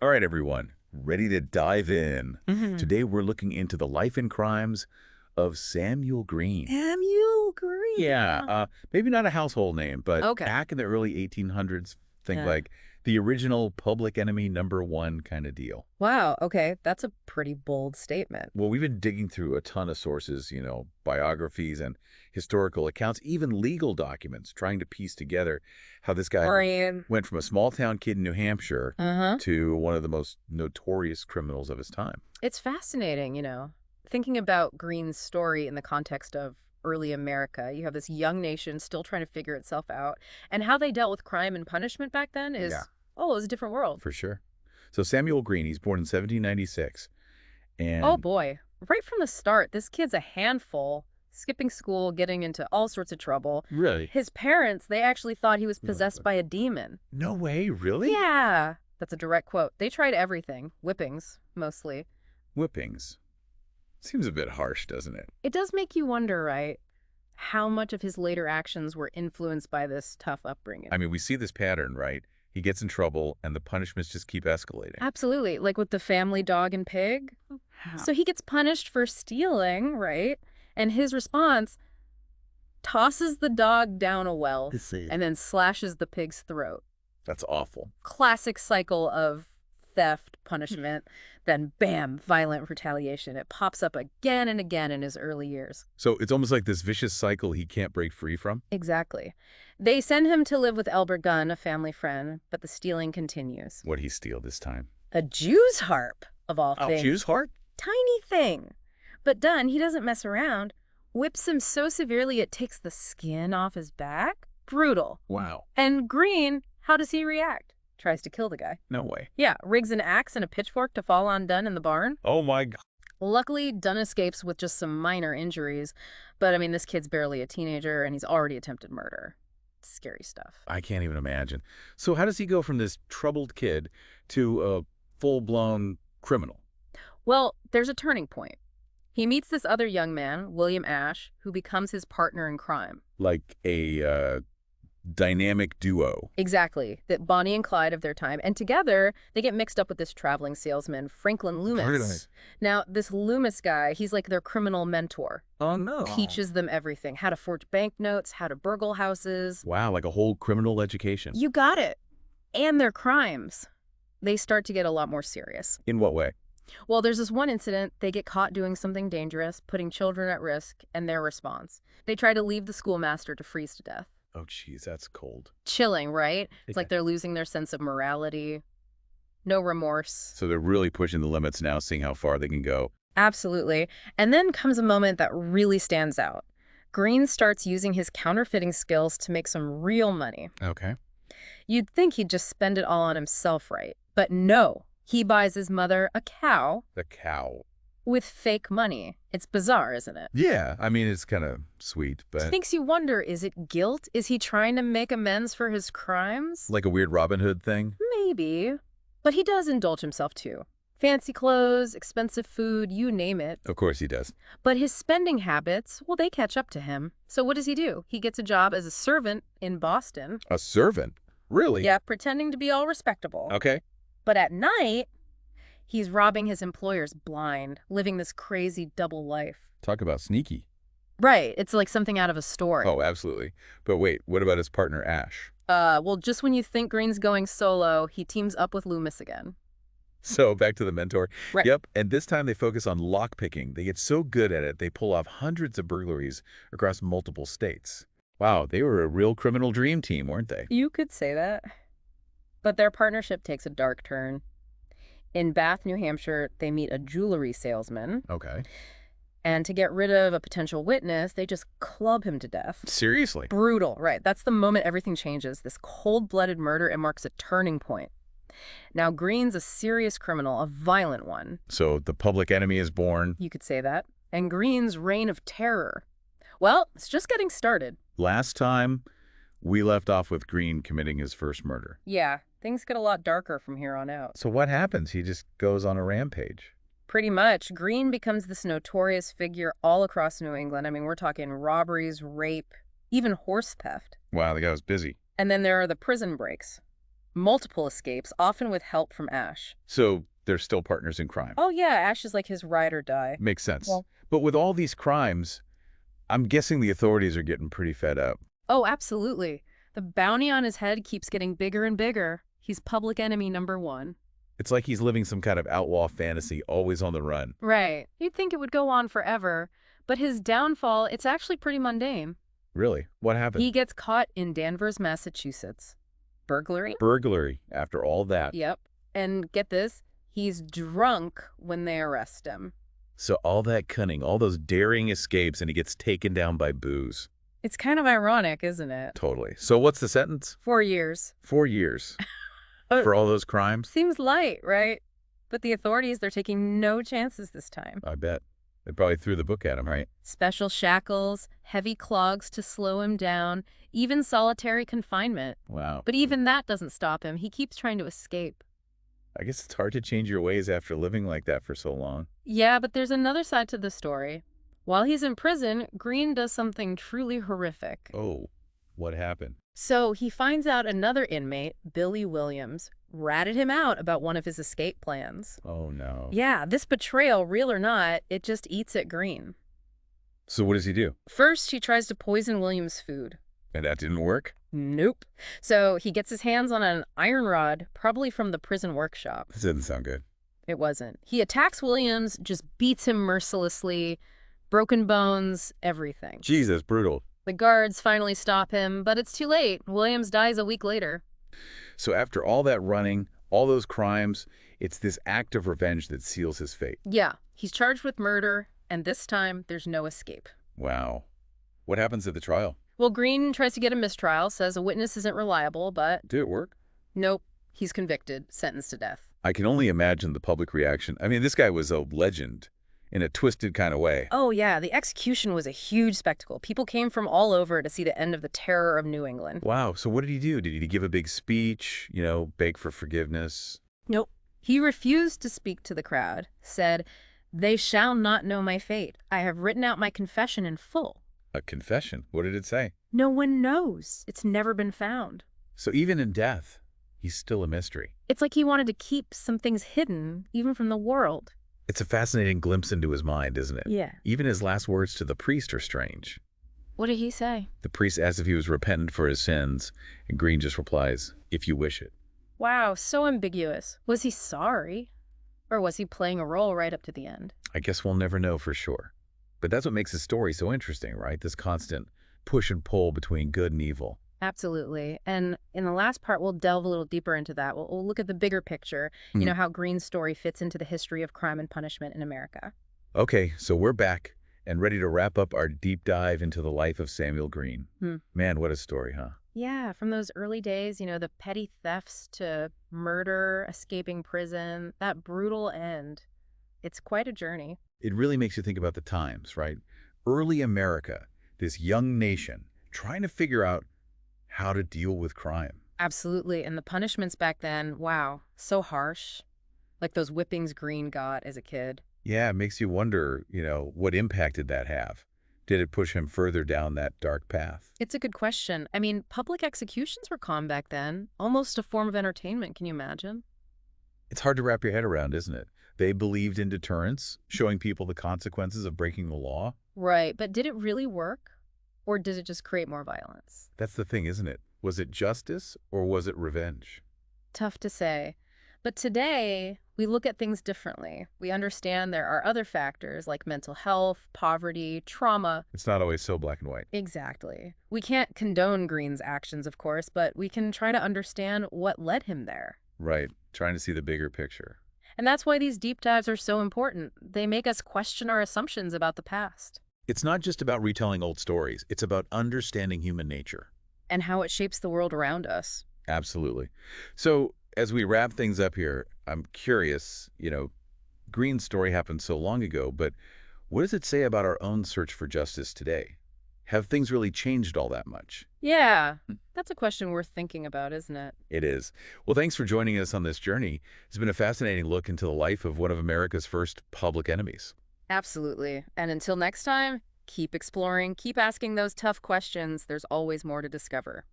All right, everyone, ready to dive in. Hmm. Today, we're looking into the life and crimes of Samuel Green. Samuel Green. Yeah, maybe not a household name, but Okay. back in the early 1800s, think Yeah. like the original public enemy number one kind of deal. Wow. Okay. That's a pretty bold statement. Well, we've been digging through a ton of sources, biographies and historical accounts, even legal documents, trying to piece together how this guy Brian. went from a small town kid in New Hampshire Uh-huh. to one of the most notorious criminals of his time. It's fascinating. Thinking about Green's story in the context of early America. You have this young nation still trying to figure itself out. And how they dealt with crime and punishment back then Yeah, it was a different world. for sure. So Samuel Green, he's born in 1796, Oh and boy. Right from the start, this kid's a handful, skipping school, getting into all sorts of trouble. really? His parents, they actually thought he was No, possessed by a demon. no way, really? Yeah, that's a direct quote. They tried everything, whippings, mostly. Whippings. Seems a bit harsh, doesn't it? It does make you wonder, right? How much of his later actions were influenced by this tough upbringing. I mean, we see this pattern, right? He gets in trouble, and the punishments just keep escalating. Absolutely, like with the family dog and pig. How? So he gets punished for stealing, right? And his response tosses the dog down a well and then slashes the pig's throat. That's awful. Classic cycle of theft, punishment, then bam, violent retaliation. It pops up again and again in his early years. So it's almost like this vicious cycle he can't break free from? Exactly. They send him to live with Elbert Gunn, a family friend, but the stealing continues. What'd he steal this time? A Jew's harp, of all Oh, things. Jew's heart? Tiny thing. But Dunn, he doesn't mess around. Whips him so severely it takes the skin off his back. Brutal. Wow. And Green, how does he react? Tries to kill the guy. No way. Yeah, rigs an axe and a pitchfork to fall on Dunn in the barn. Oh, my God. Luckily, Dunn escapes with just some minor injuries. But, I mean, this kid's barely a teenager, and he's already attempted murder. Scary stuff. I can't even imagine. So how does he go from this troubled kid to a full-blown criminal? Well, there's a turning point. He meets this other young man, William Ashe, who becomes his partner in crime. Like a dynamic duo. Exactly. That Bonnie and Clyde of their time. And together, they get mixed up with this traveling salesman, Franklin Loomis. Very nice. Now, this Loomis guy, he's like their criminal mentor. Oh, no. Teaches them everything. How to forge banknotes, how to burgle houses. Wow, like a whole criminal education. You got it. And their crimes. They start to get a lot more serious. In what way? Well, there's this one incident. They get caught doing something dangerous, putting children at risk, and their response. They try to leave the schoolmaster to freeze to death. Oh, geez, that's cold. Chilling, right? It's Yeah. like they're losing their sense of morality. No remorse. So they're really pushing the limits now, seeing how far they can go. Absolutely. And then comes a moment that really stands out. Green starts using his counterfeiting skills to make some real money. Okay. You'd think he'd just spend it all on himself, right? But no. He buys his mother a cow The cow. with fake money. It's bizarre, isn't it? Yeah, I mean, it's kind of sweet, but Makes you wonder, is it guilt? Is he trying to make amends for his crimes? like a weird Robin Hood thing. Maybe. But he does indulge himself too. Fancy clothes, expensive food, you name it. Of course he does. But his spending habits, well, they catch up to him. So what does he do? He gets a job as a servant in Boston. A servant? Really? Yeah, pretending to be all respectable. Okay. But at night, he's robbing his employers blind, living this crazy double life. Talk about sneaky. Right. It's like something out of a story. Oh, absolutely. But wait, what about his partner, Ash? Well, just when you think Green's going solo, he teams up with Loomis again. So back to the mentor. Right. Yep, and this time they focus on lockpicking. They get so good at it, they pull off hundreds of burglaries across multiple states. Wow, they were a real criminal dream team, weren't they? You could say that. But their partnership takes a dark turn. In Bath, New Hampshire, they meet a jewelry salesman. Okay. And to get rid of a potential witness, they just club him to death. Seriously? Brutal, right. That's the moment everything changes. This cold-blooded murder, it marks a turning point. Now, Green's a serious criminal, a violent one. So the public enemy is born. You could say that. And Green's reign of terror. Well, it's just getting started. Last time, we left off with Green committing his first murder. Yeah, things get a lot darker from here on out. So what happens? He just goes on a rampage. Pretty much. Green becomes this notorious figure all across New England. I mean, we're talking robberies, rape, even horse theft. Wow, the guy was busy. And then there are the prison breaks. Multiple escapes, often with help from Ash. So they're still partners in crime. Oh yeah, Ash is like his ride or die. Makes sense. Well, But with all these crimes, I'm guessing the authorities are getting pretty fed up. oh, absolutely. The bounty on his head keeps getting bigger and bigger. He's public enemy number one. It's like he's living some kind of outlaw fantasy, always on the run. Right. You'd think it would go on forever, but his downfall, it's actually pretty mundane. Really? What He happened? gets caught in Danvers, Massachusetts. Burglary? Burglary, after all that. Yep. And get this, he's drunk when they arrest him. So all that cunning, all those daring escapes, and he gets taken down by booze. It's kind of ironic, isn't it? Totally. So what's the sentence? 4 years. 4 years. Uh, For all those crimes? Seems light, right? But the authorities, they're taking no chances this time. I bet. They probably threw the book at him, right? Special shackles, heavy clogs to slow him down, even solitary confinement. Wow. But even that doesn't stop him. He keeps trying to escape. I guess it's hard to change your ways after living like that for so long. Yeah, but there's another side to the story. While he's in prison, Green does something truly horrific. Oh, what happened? So he finds out another inmate, Billy Williams, ratted him out about one of his escape plans. Oh, no. Yeah, this betrayal, real or not, it just eats at Green. So what does he do? First, he tries to poison Williams' food. And that didn't work? Nope. So he gets his hands on an iron rod, probably from the prison workshop. This doesn't sound good. It wasn't. He attacks Williams, just beats him mercilessly, broken bones, everything. Jesus, brutal. The guards finally stop him, but it's too late. Williams dies a week later. So after all that running, all those crimes, it's this act of revenge that seals his fate. Yeah, he's charged with murder, and this time there's no escape. Wow. What happens at the trial? Well, Green tries to get a mistrial, says a witness isn't reliable, but Did it work? nope, he's convicted, sentenced to death. I can only imagine the public reaction. I mean, this guy was a legend in a twisted kind of way. Oh yeah, the execution was a huge spectacle. People came from all over to see the end of the terror of New England. Wow. So what did he do? Did he give a big speech, beg for forgiveness? Nope. He refused to speak to the crowd, said, "They shall not know my fate. I have written out my confession in full." A confession? What did it say? No one knows. It's never been found. So even in death, he's still a mystery. It's like he wanted to keep some things hidden, even from the world. It's a fascinating glimpse into his mind, isn't it? Yeah. Even his last words to the priest are strange. What did he say? The priest asks if he was repentant for his sins, and Green just replies, "If you wish it." Wow, so ambiguous. Was he sorry? Or was he playing a role right up to the end? I guess we'll never know for sure. But that's what makes his story so interesting, right? This constant push and pull between good and evil. Absolutely. And in the last part, we'll delve a little deeper into that. We'll look at the bigger picture, how Green's story fits into the history of crime and punishment in America. Okay, so we're back and ready to wrap up our deep dive into the life of Samuel Green. Man, what a story, huh? Yeah, from those early days, the petty thefts to murder, escaping prison, that brutal end. It's quite a journey. It really makes you think about the times, right? Early America, this young nation, trying to figure out how to deal with crime. Absolutely. And the punishments back then, wow, so harsh. Like those whippings Green got as a kid. Yeah, it makes you wonder, what impact did that have? Did it push him further down that dark path? It's a good question. I mean, public executions were common back then, almost a form of entertainment. Can you imagine? It's hard to wrap your head around, isn't it? They believed in deterrence, showing people the consequences of breaking the law. Right, but did it really work? Or did it just create more violence? That's the thing, isn't it? Was it justice or was it revenge? Tough to say. But today, we look at things differently. We understand there are other factors like mental health, poverty, trauma. It's not always so black and white. Exactly. We can't condone Green's actions, of course, but we can try to understand what led him there. Right, trying to see the bigger picture. And that's why these deep dives are so important. They make us question our assumptions about the past. It's not just about retelling old stories. It's about understanding human nature. And how it shapes the world around us. Absolutely. So as we wrap things up here, I'm curious, Green's story happened so long ago, but what does it say about our own search for justice today? Have things really changed all that much? Yeah, that's a question worth thinking about, isn't it? It is. Well, thanks for joining us on this journey. It's been a fascinating look into the life of one of America's first public enemies. Absolutely. And until next time, keep exploring, keep asking those tough questions. There's always more to discover.